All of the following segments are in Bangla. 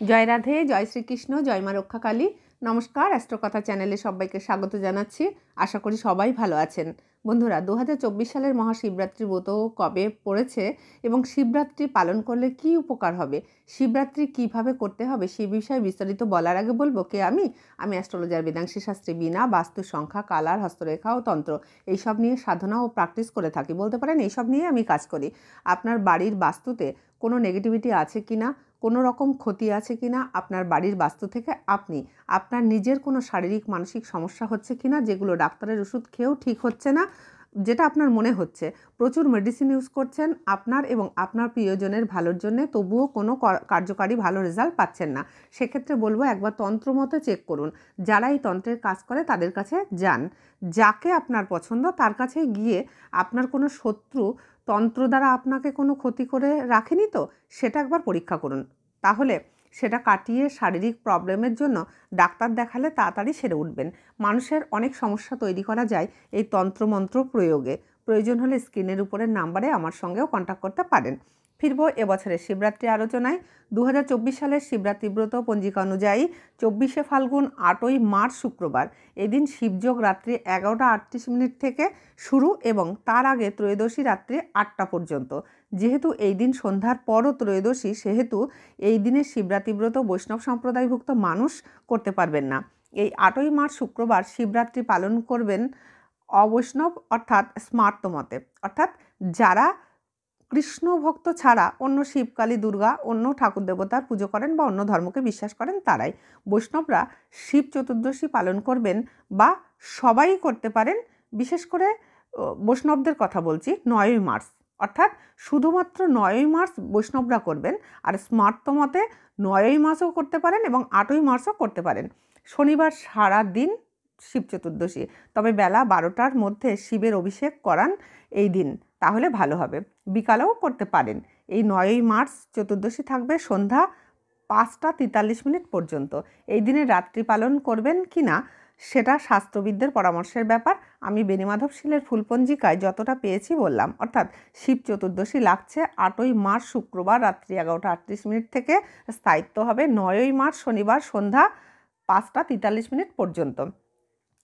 জয় রাধে, জয় শ্রীকৃষ্ণ, জয় মা রক্ষাকালী। নমস্কার, অ্যাস্ট্রোকথা চ্যানেলে সবাইকে স্বাগত জানাচ্ছি। আশা করি সবাই ভালো আছেন। বন্ধুরা, 2024 সালের মহাশিবরাত্রি ব্রত কবে পড়েছে এবং শিবরাত্রি পালন করলে কি উপকার হবে, শিবরাত্রি কিভাবে করতে হবে সেই বিষয়ে বিস্তারিত বলার আগে বলবো কে আমি অ্যাস্ট্রোলজার বেদাংশী শাস্ত্রী বীণা, বাস্তু, সংখ্যা, কালার, হস্তরেখা ও তন্ত্র এইসব নিয়ে সাধনা ও প্র্যাকটিস করে থাকি। বলতে পারেন এইসব নিয়ে আমি কাজ করি। আপনার বাড়ির বাস্তুতে কোনো নেগেটিভিটি আছে কিনা, কোনো রকম ক্ষতি আছে কিনা, আপনার বাড়ির বাস্তু থেকে আপনি আপনার নিজের কোনো শারীরিক মানসিক সমস্যা হচ্ছে কিনা, যেগুলো ডাক্তারের ওষুধ খেয়েও ঠিক হচ্ছে না, যেটা আপনার মনে হচ্ছে প্রচুর মেডিসিন ইউজ করছেন আপনার এবং আপনার প্রিয়জনের ভালোর জন্য, তবুও কোনো কার্যকারী ভালো রেজাল্ট পাচ্ছেন না, সেক্ষেত্রে বলবো একবার তন্ত্র মতে চেক করুন। যারা এই তন্ত্রের কাজ করে তাদের কাছে যান। যাকে আপনার পছন্দ তার কাছে গিয়ে, আপনার কোনো শত্রু তন্ত্র দ্বারা আপনাকে কোনো ক্ষতি করে রাখেনি তো, সেটা একবার পরীক্ষা করুন। তাহলে সেটা কাটিয়ে শারীরিক প্রবলেমের জন্য ডাক্তার দেখালে তাড়াতাড়ি সেরে উঠবেন। মানুষের অনেক সমস্যা তৈরি করা যায় এই তন্ত্রমন্ত্র প্রয়োগে। প্রয়োজন হলে স্ক্রিনের উপরের নাম্বারে আমার সঙ্গেও কন্ট্যাক্ট করতে পারেন। ফিরব এবছরের শিবরাত্রি আলোচনায়। 2024 সালের শিবরাত্রি ব্রত পঞ্জিকা অনুযায়ী 24শে ফাল্গুন 8ই মার্চ শুক্রবার। এদিন শিবযোগ রাত্রি 11টা 38 থেকে শুরু এবং তার আগে ত্রয়োদশী রাত্রি 8টা পর্যন্ত। যেহেতু এই দিন সন্ধ্যার পরও ত্রয়োদশী, সেহেতু এই দিনের শিবরাত্রি ব্রত বৈষ্ণব সম্প্রদায়ভুক্ত মানুষ করতে পারবেন না। এই 8ই মার্চ শুক্রবার শিবরাত্রি পালন করবেন অবৈষ্ণব অর্থাৎ স্মার্ত মতে, অর্থাৎ যারা কৃষ্ণ ভক্ত ছাড়া অন্য শিব, কালী, দুর্গা, অন্য ঠাকুর দেবতার পুজো করেন বা অন্য ধর্মকে বিশ্বাস করেন তারাই। বৈষ্ণবরা শিব চতুর্দশী পালন করবেন বা সবাই করতে পারেন। বিশেষ করে বৈষ্ণবদের কথা বলছি, 9ই মার্চ, অর্থাৎ শুধুমাত্র 9ই মার্চ বৈষ্ণবরা করবেন। আর স্মার্ত মতে 9ই মার্চও করতে পারেন এবং 8ই মার্চও করতে পারেন। শনিবার সারা দিন শিব চতুর্দশী, তবে বেলা 12টার মধ্যে শিবের অভিষেক করান এই দিন, তাহলে ভালো হবে। বিকালেও করতে পারেন। এই 9ই মার্চ চতুর্দশী থাকবে সন্ধ্যা 5টা 43 পর্যন্ত। এই দিনে রাত্রি পালন করবেন কি না সেটা শাস্ত্রবিদদের পরামর্শের ব্যাপার। আমি বেণীমাধব শীলের ফুলপঞ্জিকায় যতটা পেয়েছি বললাম। অর্থাৎ শিব চতুর্দশী লাগছে 8ই মার্চ শুক্রবার রাত্রি 11টা 38 থেকে, স্থায়িত্ব হবে 9ই মার্চ শনিবার সন্ধ্যা 5টা 43 পর্যন্ত।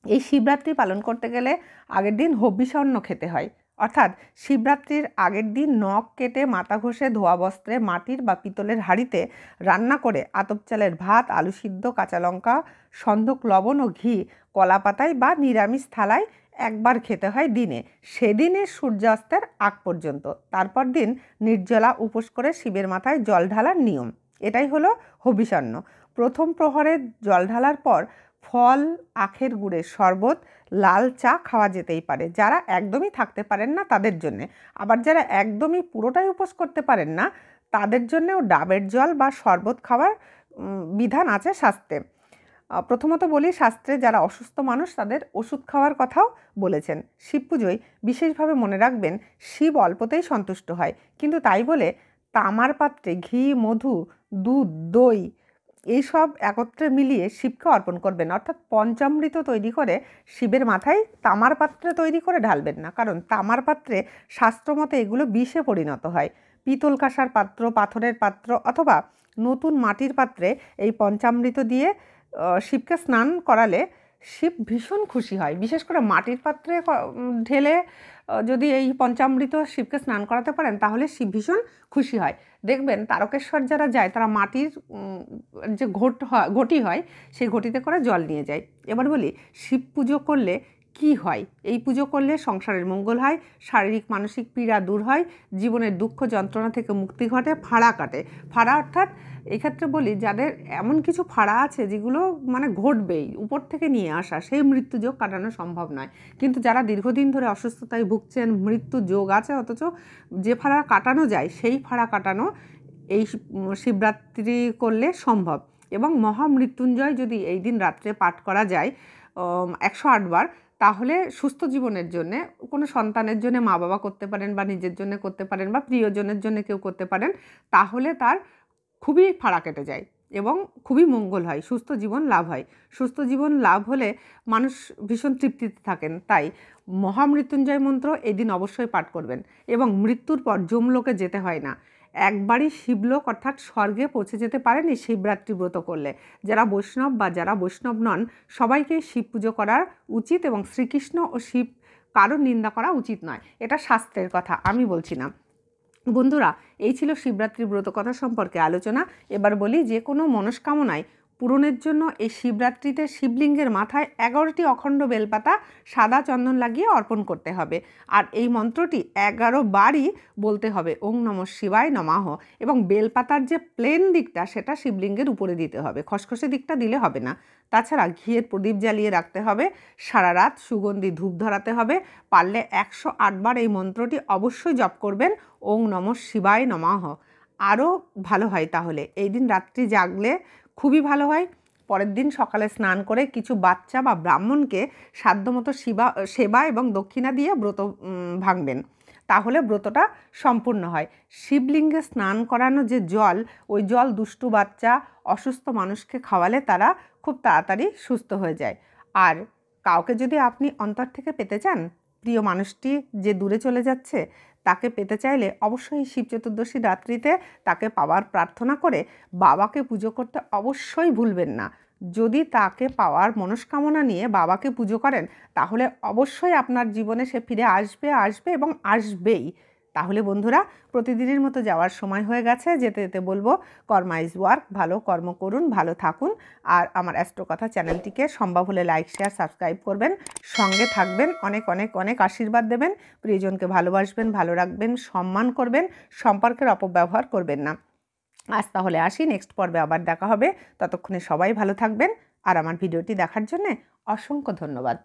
এই শিবরাত্রি পালন করতে গেলে আগের দিন হবিষান্ন খেতে হয়। অর্থাৎ শিবরাত্রির আগের দিন নখ কেটে, মাথা ঘষে, ধোয়া বস্ত্রে, মাটির বা পিতলের হাঁড়িতে রান্না করে আতপ চালের ভাত, আলু সিদ্ধ, কাঁচা লঙ্কা, সন্ধক, লবণ ও ঘি কলা পাতায় বা নিরামিষ থালায় একবার খেতে হয় দিনে, সেদিনের সূর্যাস্তের আগ পর্যন্ত। তারপর দিন নির্জলা উপোস করে শিবের মাথায় জল ঢালার নিয়ম। এটাই হলো হবিষান্ন। প্রথম প্রহরে জল ঢালার পর ফল, আখের গুড়ের শরবত, লাল চা খাওয়া যেতেই পারে যারা একদমই থাকতে পারেন না তাদের জন্যে। আবার যারা একদমই পুরোটাই উপোস করতে পারেন না তাদের জন্যেও ডাবের জল বা শরবত খাওয়ার বিধান আছে শাস্ত্রে। প্রথমত বলি, শাস্ত্রে যারা অসুস্থ মানুষ তাদের ওষুধ খাওয়ার কথাও বলেছেন। শিব পুজোয় বিশেষভাবে মনে রাখবেন, শিব অল্পতেই সন্তুষ্ট হয়, কিন্তু তাই বলে তামার পাত্রে ঘি, মধু, দুধ, দই এইসব একত্রে মিলিয়ে শিবকে অর্পণ করবেন। অর্থাৎ পঞ্চামৃত তৈরি করে শিবের মাথায় তামার পাত্রে তৈরি করে ঢালবেন না, কারণ তামার পাত্রে শাস্ত্রমতে এগুলো বিষে পরিণত হয়। পিতল কাঁসার পাত্র, পাথরের পাত্র অথবা নতুন মাটির পাত্রে এই পঞ্চামৃত দিয়ে শিবকে স্নান করালে শিব ভীষণ খুশি হয়। বিশেষ করে মাটির পাত্রে ঢেলে যদি এই পঞ্চামৃত শিবকে স্নান করাতে পারেন তাহলে শিব ভীষণ খুশি হয়। দেখবেন তারকেশ্বর যারা যায় তারা মাটির যে ঘটি হয় সেই ঘটিতে করে জল নিয়ে যায়। এবার বলি, শিব পুজো করলে কি হয়? এই পুজো করলে সংসারের মঙ্গল হয়, শারীরিক মানসিক পীড়া দূর হয়, জীবনের দুঃখ যন্ত্রণা থেকে মুক্তি ঘটে, ফাড়া কাটে। ফাড়া অর্থাৎ এক্ষেত্রে বলি, যাদের এমন কিছু ফাড়া আছে যেগুলো মানে ঘটবেই, উপর থেকে নিয়ে আসা, সেই মৃত্যু যোগ কাটানো সম্ভব নয়। কিন্তু যারা দীর্ঘদিন ধরে অসুস্থতায় ভুগছেন, মৃত্যু যোগ আছে, অথচ যে ফাড়া কাটানো যায় সেই ফাড়া কাটানো এই শিবরাত্রি করলে সম্ভব। এবং মহামৃত্যুঞ্জয় যদি এই দিন রাত্রে পাঠ করা যায় 108 বার, তাহলে সুস্থ জীবনের জন্যে, কোনো সন্তানের জন্য মা বাবা করতে পারেন বা নিজের জন্য করতে পারেন বা প্রিয়জনের জন্য কেউ করতে পারেন, তাহলে তার খুবই ফাড়া কেটে যায় এবং খুবই মঙ্গল হয়, সুস্থ জীবন লাভ হয়। সুস্থ জীবন লাভ হলে মানুষ ভীষণ তৃপ্তিতে থাকেন। তাই মহামৃত্যুঞ্জয় মন্ত্র এই দিন অবশ্যই পাঠ করবেন। এবং মৃত্যুর পর যমলোকে যেতে হয় না। একবারই শিবলোক অর্থাৎ স্বর্গে পৌঁছে যেতে পারেন এই শিবরাত্রি ব্রত করলে। যারা বৈষ্ণব বা যারা বৈষ্ণব নন সবাইকে শিব পুজো করা উচিত, এবং শ্রীকৃষ্ণ ও শিব কারোর নিন্দা করা উচিত নয়। এটা শাস্ত্রের কথা, আমি বলছি না। বন্ধুরা, এই ছিল শিবরাত্রি ব্রত কথা সম্পর্কে আলোচনা। এবার বলি, যে কোনো মনস্কামনায় পূরণের জন্য এই শিবরাত্রিতে শিবলিঙ্গের মাথায় 11টি অখণ্ড বেলপাতা সাদা চন্দন লাগিয়ে অর্পণ করতে হবে। আর এই মন্ত্রটি 11 বারই বলতে হবে, ওং নমঃ শিবায় নমঃ। এবং বেলপাতার যে প্লেন দিকটা সেটা শিবলিঙ্গের উপরে দিতে হবে, খসখসে দিকটা দিলে হবে না। তাছাড়া ঘিয়ের প্রদীপ জ্বালিয়ে রাখতে হবে, সারা রাত সুগন্ধি ধূপ ধরাতে হবে। পারলে 108 বার এই মন্ত্রটি অবশ্যই জপ করবেন, ওং নমঃ শিবায় নমঃ। আরও ভালো হয় তাহলে, এই দিন রাত্রি জাগলে খুবই ভালো হয়। পরের দিন সকালে স্নান করে কিছু বাচ্চা বা ব্রাহ্মণকে সাধ্যমতো সেবা এবং দক্ষিণা দিয়ে ব্রত ভাঙবেন, তাহলে ব্রতটা সম্পূর্ণ হয়। শিবলিঙ্গে স্নান করানো যে জল, ওই জল দুষ্টু বাচ্চা অসুস্থ মানুষকে খাওয়ালে তারা খুব তাড়াতাড়ি সুস্থ হয়ে যায়। আর কাউকে যদি আপনি অন্তর থেকে পেতে চান, প্রিয় মানুষটি যে দূরে চলে যাচ্ছে তাকে পেতে চাইলে অবশ্যই শিব চতুর্দশী রাত্রিতে তাকে পাওয়ার প্রার্থনা করে বাবাকে পুজো করতে অবশ্যই ভুলবেন না। যদি তাকে পাওয়ার মনস্কামনা নিয়ে বাবাকে পুজো করেন তাহলে অবশ্যই আপনার জীবনে সে ফিরে আসবে এবং আসবেই। তাহলে বন্ধুরা, প্রতিদিনের মতো যাওয়ার সময় হয়ে গেছে। যেতে যেতে বলবো, কর্মা ইজ ওয়ার্ক। ভালো কর্ম করুন, ভালো থাকুন। আর আমার অ্যাস্ট্রোকথা চ্যানেলটিকে সম্ভব হলে লাইক, শেয়ার, সাবস্ক্রাইব করবেন, সঙ্গে থাকবেন, অনেক অনেক অনেক আশীর্বাদ দেবেন, প্রিয়জনকে ভালোবাসবেন, ভালো রাখবেন, সম্মান করবেন, সম্পর্কের অপব্যবহার করবেন না। আজ তাহলে আসি, নেক্সট পর্বে আবার দেখা হবে। ততক্ষণে সবাই ভালো থাকবেন। আর আমার ভিডিওটি দেখার জন্যে অসংখ্য ধন্যবাদ।